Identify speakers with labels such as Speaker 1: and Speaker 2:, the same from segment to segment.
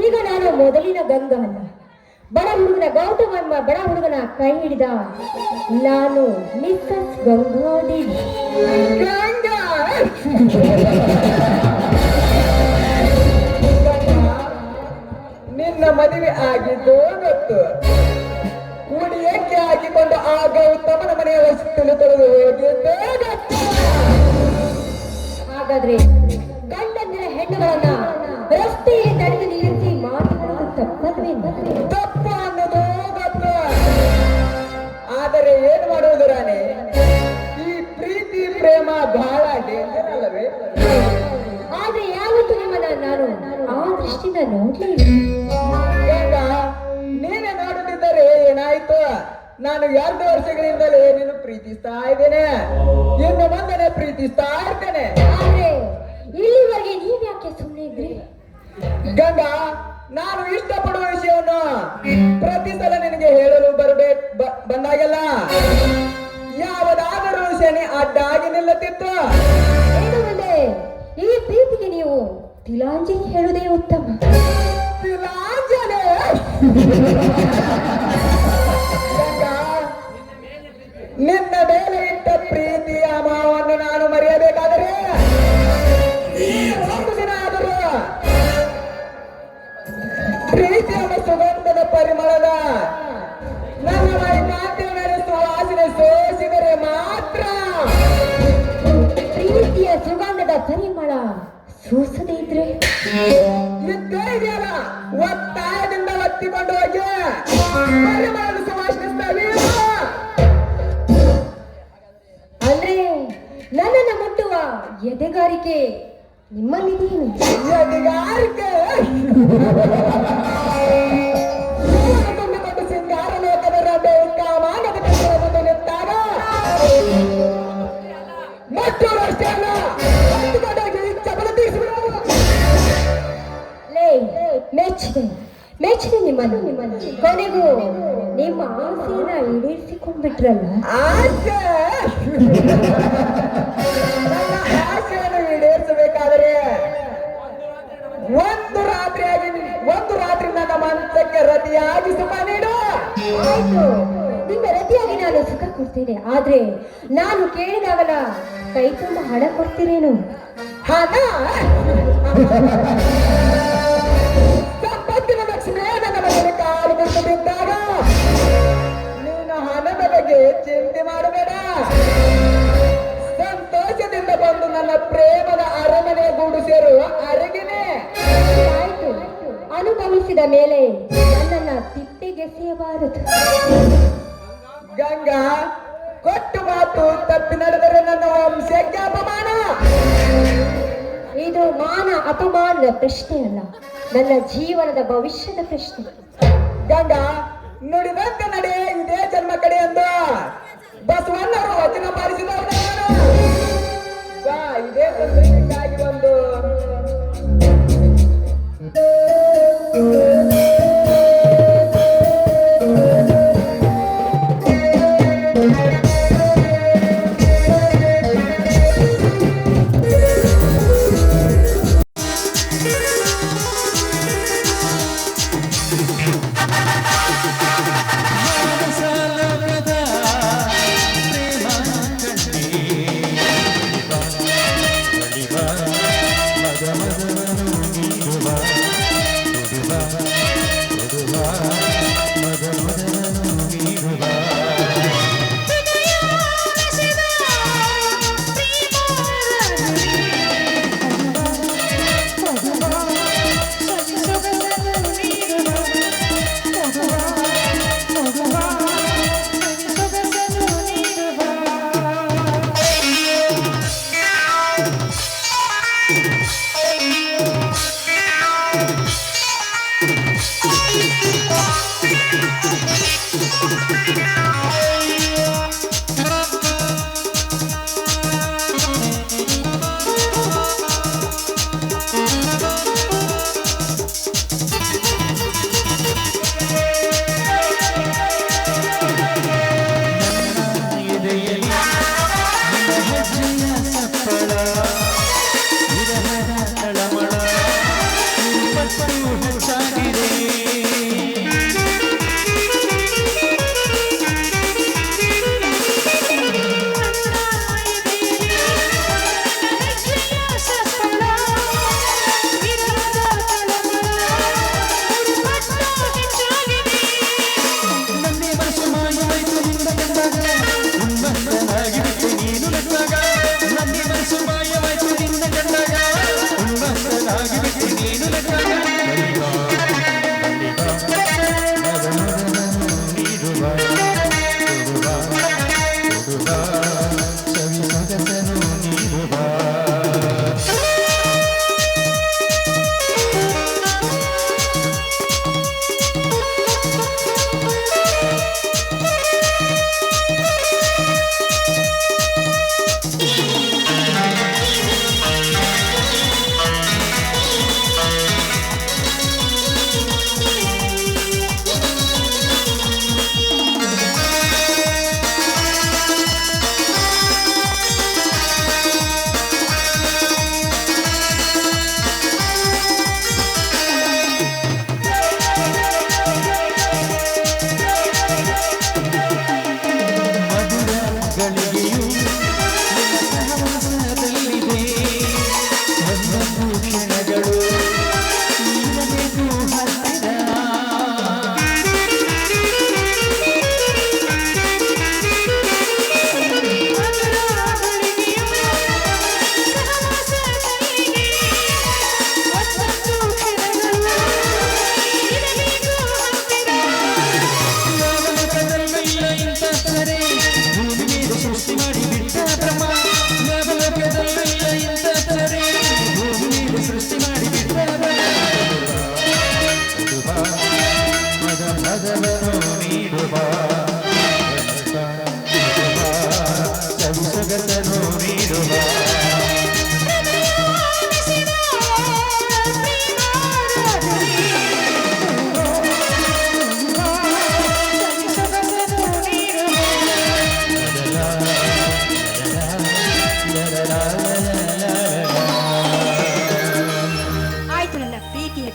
Speaker 1: ಈಗ ನಾನು ಮೊದಲಿನ ಗಂಗವನ್ನ ಬಡ ಹುಡುಗನ ಗೌತಮಮ್ಮ ಬಡ ಹುಡುಗನ ಕೈ ಹಿಡಿದ ನಾನು ಮಿಸ್ಸಸ್ ಗಂಗಾದೇವಿ.
Speaker 2: ನಿನ್ನ ಮದುವೆ ಆಗಿದ್ದು ಗೊತ್ತು. ಉಡಿಯಕ್ಕೆ ಹಾಕಿಕೊಂಡು ಆ ಗೌತಮನ ಮನೆಯ ವಸ್ತುಲು ತೊಳೆದು ಹೋಗಿದ್ದು ಗೊತ್ತು.
Speaker 1: ಹಾಗಾದ್ರೆ ಗಂಡಂದಿರ ಹೆಣ್ಣುಗಳನ್ನ ರಸ್ತೆಯಲ್ಲಿ ತಡೆದು ನಿಲ್ಲಿಸಿ ಮಾತನಾಡೋದು ತಪ್ಪಲ್ವೇ?
Speaker 2: ತಪ್ಪ ಅನ್ನೋದು ಗೊತ್ತು. ಆದರೆ ಏನ್ ಮಾಡುವುದು ರಾಣಿ, ಈ ಪ್ರೀತಿ ಪ್ರೇಮ ಬಹಳ ಡೇಂಜರ್ ಅಲ್ಲವೇ?
Speaker 1: ಆದ್ರೆ ಯಾವತ್ತು ನಿಮ್ಮನ್ನ ನಾನು ಆ ದೃಷ್ಟಿಯಿಂದ ನೋಡ್ಲೇ
Speaker 2: ಈಗ ನೀನೆ ನೋಡುತ್ತಿದ್ದರೆ ಏನಾಯ್ತು? ನಾನು 2 ವರ್ಷಗಳಿಂದಲೇ ನೀನು ಪ್ರೀತಿಸ್ತಾ ಇದ್ದೇನೆ, ಇನ್ನು ಮುಂದೆ ಪ್ರೀತಿಸ್ತಾ ಇರ್ತೇನೆ.
Speaker 1: ಆದ್ರೆ ಇಲ್ಲಿವರೆಗೆ ನೀವ್ ಯಾಕೆ ಸುಮ್ಮನೆ ಇದ್ರಿ?
Speaker 2: ಗಂಗಾ, ನಾನು ಇಷ್ಟಪಡುವ ವಿಷಯವನ್ನು ಪ್ರತಿ ಸಲ ನಿನಗೆ ಹೇಳಲು ಬಂದಾಗೆಲ್ಲ ಯಾವುದಾದರೂ ಶನಿ ಅಡ್ಡಾಗಿ ನಿಲ್ಲುತ್ತಿತ್ತು.
Speaker 1: ಏನು ಮುಂದೆ ಈ ಪ್ರೀತಿಗೆ ನೀವು ತಿಲಾಂಜಲಿ ಹೇಳುವುದೇ ಉತ್ತಮ.
Speaker 2: ತಿಲಾಂಜಲಿ? ನಿನ್ನ ಮೇಲೆ ಇಟ್ಟ ಪ್ರೀತಿಯ ಮಾವನ್ನು ನಾನು ಮರೆಯಬೇಕಾದರೆ ಒಂದು ದಿನ ಆದರೂ ಪ್ರೀತಿಯ ಸುಗಂಧದ ಪರಿಮಳದ ನನ್ನ ಮೈಮಾತಿನ ಮೇಲೆ ಸುವಾಸನೆ ಸೋಸಿದರೆ ಮಾತ್ರ.
Speaker 1: ಪ್ರೀತಿಯ ಸುಗಂಧದ ಪರಿಮಳ ಸೂಸದೇ ಇದ್ರೆ
Speaker 2: ಇದ್ದೇ ಇದೆಯಲ್ಲ, ಒತ್ತಾಯದಿಂದ ಒತ್ತಿಕೊಂಡು ಹೋಗಿ ಪರಿಮಳದ ಸುವಾಸನಿಸ್ತಾವೆ.
Speaker 1: ಅಂದ್ರೆ ನನ್ನನ್ನು ಮುಟ್ಟುವ ಎದೆಗಾರಿಕೆ ನಿಮ್ಮಲ್ಲಿದೆಯೇನು?
Speaker 2: ಎದೆಗಾರಿಕೆ ತುಂಬಿಕೊಂಡು ಸಿಂಗಾರ ಲೋಕದ ರಬ್ಬೆ ಕಾಮಾನದ ಕಟ್ಟಡವನ್ನು ನಿಂತಾಗ ಮತ್ತೊಂದು ಅಷ್ಟೇ ಅಲ್ಲ, ಹತ್ತುಕೊಂಡೋಗಿ ಚಪಲ ತೀರಿಸಿಬಿಡೋದು.
Speaker 1: ಲೇ ಮೆಚ್ಚಿದೆ ಮೆಚ್ಚಿದೆ ನಿಮ್ಮನ್ನು ಕೊನೆಗೂ ನಿಮ್ಮ ಆಸೆಯನ್ನ ಈಡೇರಿಸಿಕೊಂಡ್ಬಿಟ್ರಲ್ಲ.
Speaker 2: ಆಸೆ ನನ್ನ ಆಸೆಯನ್ನು ಈಡೇರಿಸಬೇಕಾದರೆ ಒಂದು ರಾತ್ರಿ ನನ್ನ ಮಂಚಕ್ಕೆ ರತಿಯಾಗಿ ಸುಖ ನೀಡು.
Speaker 1: ಆಯ್ತು, ನಿಮ್ಮ ರತಿಯಾಗಿ ನಾನು ಸುಖ ಕೊಡ್ತೇನೆ. ಆದ್ರೆ ನಾನು ಕೇಳಿದಾಗಲ ಕೈ ತುಂಬ ಹಣ ಕೊಡ್ತೀರೇನು?
Speaker 2: ಹಣ ಸಂಪತ್ತಿನ ಲಕ್ಷ್ಮಿ ನನ್ನ ಮನೆಯಲ್ಲಿ ಕಾಲು ಬಿಟ್ಟು ಬಿದ್ದಾಗ ನೀನು ಹಣದ ಬಗ್ಗೆ ಚಿಂತೆ ಮಾಡಬೇಡ. ಸಂತೋಷದಿಂದ ಬಂದು ನನ್ನ ಪ್ರೇಮದ ಅರಮನೆ ಗೂಡು ಸೇರುವ ಅರಗಿನೇ.
Speaker 1: ಆಯ್ತು, ಅನುಭವಿಸಿದ ಮೇಲೆ ನನ್ನನ್ನ ತಿಪ್ಪೆಗೆಸೆಯಬಾರದು.
Speaker 2: ಗಂಗಾ, ಕೊಟ್ಟು ಮಾತು ತಪ್ಪಿ ನಡೆದರೆ ನನ್ನ ವಂಶಕ್ಕೆ ಅಪಮಾನ.
Speaker 1: ಇದು ಮಾನ ಅಪಮಾನದ ಪ್ರಶ್ನೆ ಅಲ್ಲ, ನನ್ನ ಜೀವನದ ಭವಿಷ್ಯದ ಪ್ರಶ್ನೆ.
Speaker 2: ಗಂಗಾ, ನುಡಿದಂತೆ ನಡೆ ಇದೇ ಜನ್ಮ ಕಡೆ ಎಂದು ಬಸವಣ್ಣವರು ವಚನ ಪಾಲಿಸಿದವರು ನಾನು. ಬಾ, ಇದೇ ಸಂದೇಶಕ್ಕಾಗಿ ಒಂದು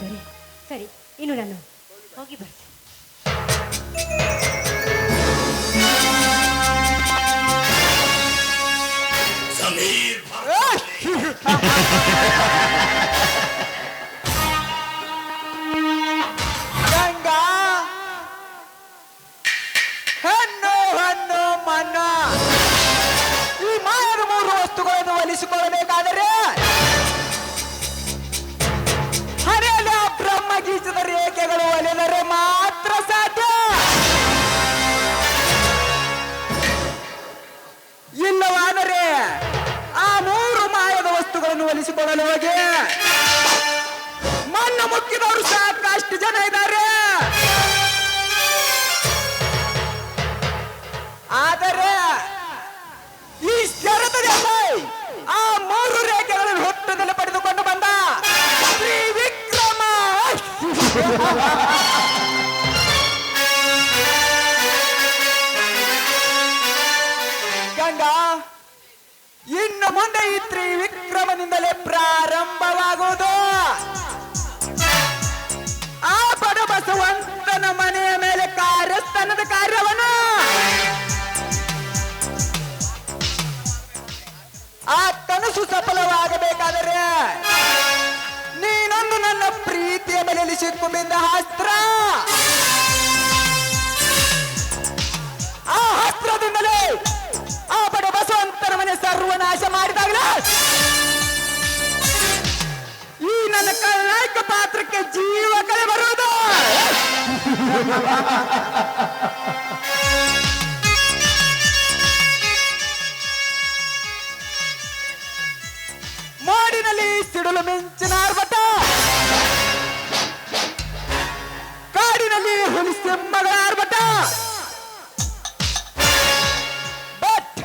Speaker 1: ದೊರೆ ಸರಿ, ಇನ್ನು ನಾನು ಹೋಗಿ ಬರ್ತೀನಿ.
Speaker 2: ಗಂಗಾ ಹೆಣ್ಣು ಹಣ್ಣು ಮಣ್ಣ ಈ ಮಾಯದ ಮೂರು ವಸ್ತುಗಳನ್ನು ಒಲಿಸಿಕೊಳ್ಳಬೇಕಾದರೆ ಹರಿಯಲು ಬ್ರಹ್ಮ ಗೀಚದ ರೇಖೆಗಳು ಒಲಿದರೆ ಮಾತ್ರ ಸಾಧ್ಯ. ಇಲ್ಲವಾದರೆ ಆ ಮೂರು ಮಾಯದ ವಸ್ತುಗಳನ್ನು ಒಲಿಸಿಕೊಳ್ಳಲು ಹೋಗಿ ಮಣ್ಣು ಮುಕ್ಕಿದವರು ಸಾಕಷ್ಟು ಜನ ಇದ್ದಾರೆ. ಆದರೆ ಈ ಶರತ ದೇಸಾಯಿ ಆ ಮೂರು ರೇಖೆಗಳನ್ನು ಹುಟ್ಟದಲ್ಲಿ ಪಡೆದುಕೊಂಡು ಬಂದ ಶ್ರೀ ವಿಕ್ರಮ. ಗಂಗಾ, ಇನ್ನು ಮುಂದೆ ಈ ತ್ರಿವಿಕ್ರಮನಿಂದಲೇ ಪ್ರಾರಂಭವಾಗುವುದು. ಆ ಬಡ ಬಸವಂತನ ಮನೆಯ ಮೇಲೆ ಕಾರ್ಯಸ್ಥಾನದ ಕಾರ್ಯವನ್ನು ಆ ಕನಸು ಸಫಲವಾಗಬೇಕಾದರೆ ನೀನೊಂದು ನನ್ನ ಪ್ರೀತಿಯ ಬಲೆಯಲ್ಲಿ ಸಿಕ್ಕಿಬಿದ್ದ ಅಸ್ತ್ರ. ಆ ಅಸ್ತ್ರದಿಂದಲೇ ಆ ಬಡ ಬಸವಂತನ ಮನೆ ಸರ್ವನಾಶ ಮಾಡಿದಾಗಲೇ ಈ ನನ್ನ ಕಲಾಯಿಕ ಪಾತ್ರಕ್ಕೆ ಜೀವ ಕಳೆ ಬರುವುದು. ಮೋಡಿನಲ್ಲಿ ಸಿಡಿಲು ಮಿಂಚಿನ ಆರ್ಭಟ, ಕಾಡಿನಲ್ಲಿ ಹುಲಿ ಸಿಂಹಗಳ ಆರ್ಭಟ. ಬಟ್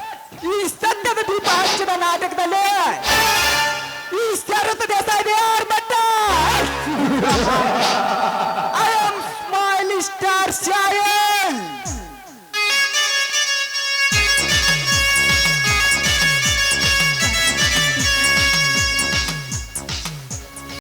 Speaker 2: ಈ ಸತ್ಯದ ದೀಪ ಹಚ್ಚಿದ ನಾಟಕದಲ್ಲಿ ಈ ಶರತ ದೇಸಾಯಿ ಆರ್ಭಟ. I am smiley star